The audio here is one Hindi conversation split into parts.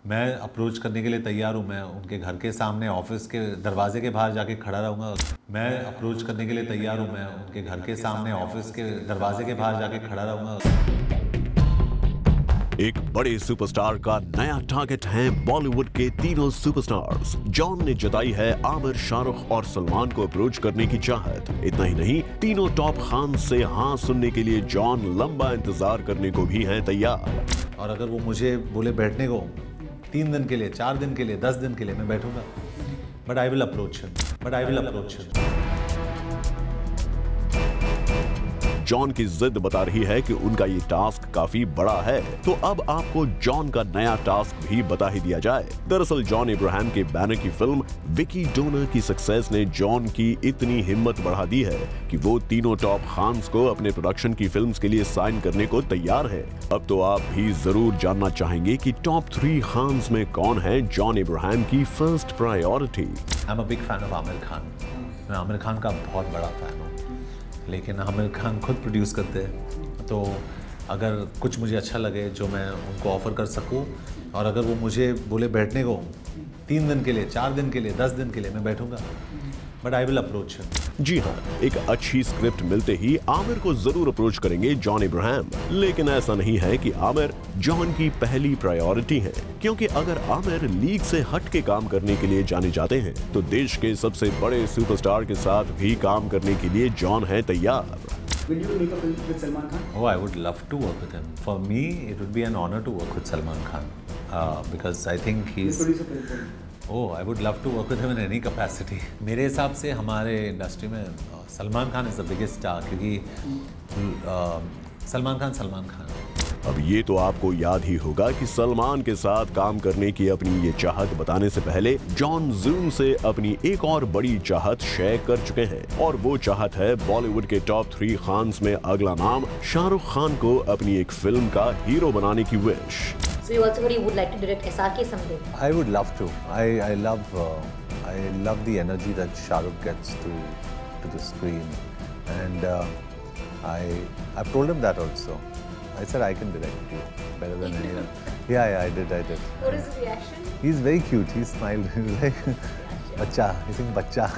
मैं अप्रोच करने के लिए तैयार हूँ। मैं उनके घर के सामने ऑफिस के दरवाजे के बाहर जाके खड़ा रहूँगा। मैं अप्रोच करने के लिए तैयार हूँ। मैं उनके घर के सामने ऑफिस के दरवाजे के बाहर जाके खड़ा रहूँगा। एक बड़े सुपरस्टार का नया टारगेट है बॉलीवुड के तीनों सुपरस्टार्स। जॉन ने जताई है आमिर, शाहरुख और सलमान को अप्रोच करने की चाहत। इतना ही नहीं, तीनों टॉप खान से हाँ सुनने के लिए जॉन लंबा इंतजार करने को भी हैं तैयार। और अगर वो मुझे बोले बैठने को 3 दिन के लिए, 4 दिन के लिए, 10 दिन के लिए, मैं बैठूंगा। But I will approach him. John की जिद बता रही है कि उनका ये टास्क काफी बड़ा है, तो अब आपको जॉन का नया टास्क भी बता ही दिया जाए। दरअसल जॉन अब्राहम के बैनर की फिल्म विकी डोनर की सक्सेस ने जॉन की इतनी हिम्मत बढ़ा दी है कि वो तीनों टॉप खान्स को अपने प्रोडक्शन की फिल्म्स के लिए साइन करने को तैयार है। अब तो आप भी जरूर जानना चाहेंगे कि टॉप 3 खान्स में कौन है जॉन अब्राहम की first priority. I am a big fan of Aamir Khan. मैं आमिर खान का बहुत बड़ा फैन हूँ, लेकिन आमिर खान खुद प्रोड्यूस करते हैं, तो अगर कुछ मुझे अच्छा लगे जो मैं उनको ऑफ़र कर सकूं, और अगर वो मुझे बोले बैठने को 3 दिन के लिए, 4 दिन के लिए, 10 दिन के लिए, मैं बैठूंगा। But I will approach him. जी हाँ, एक अच्छी स्क्रिप्ट मिलते ही आमिर को जरूर अप्रोच करेंगे जॉन अब्राहम। लेकिन ऐसा नहीं है कि आमिर जॉन की पहली प्रायोरिटी है, क्योंकि अगर आमिर लीग से हट के काम करने के लिए जाने जाते हैं तो देश के सबसे बड़े सुपरस्टार के साथ भी काम करने के लिए जॉन है तैयार। Will you make a film with Salman Khan? Oh, I would love to work with him. For me, it would be an honor to work with Salman Khan, because I think he's. Oh, I would love to work with him in any capacity. मेरे हिसाब से हमारे इंडस्ट्री में Salman Khan is the biggest star, क्योंकि सलमान खान। अब ये तो आपको याद ही होगा कि सलमान के साथ काम करने की अपनी ये चाहत बताने से पहले जॉन जूम से अपनी एक और बड़ी चाहत शेयर कर चुके हैं, और वो चाहत है बॉलीवुड के टॉप 3 खान्स में अगला नाम शाहरुख खान को अपनी एक फिल्म का हीरो बनाने की wish. So you also would like to direct SRK someday? I would love to. I love the energy that Shahrukh gets to the screen, and I've told him that also. I said I can direct you better than anyone. Yeah, I did. What is his reaction? He's very cute. He smiled. He was like, "Bachcha." He's saying "Bachcha."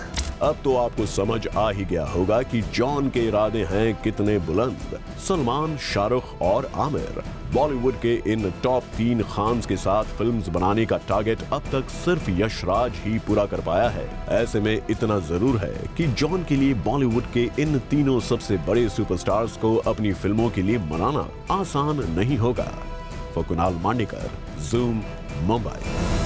अब तो आपको समझ आ ही गया होगा कि जॉन के इरादे हैं कितने बुलंद। सलमान, शाहरुख और आमिर, बॉलीवुड के इन टॉप 3 खान्स के साथ फिल्म्स बनाने का टारगेट अब तक सिर्फ यशराज ही पूरा कर पाया है। ऐसे में इतना जरूर है कि जॉन के लिए बॉलीवुड के इन तीनों सबसे बड़े सुपरस्टार्स को अपनी फिल्मों के लिए मनाना आसान नहीं होगा। For Kunal Mandekar, zoom, Mumbai.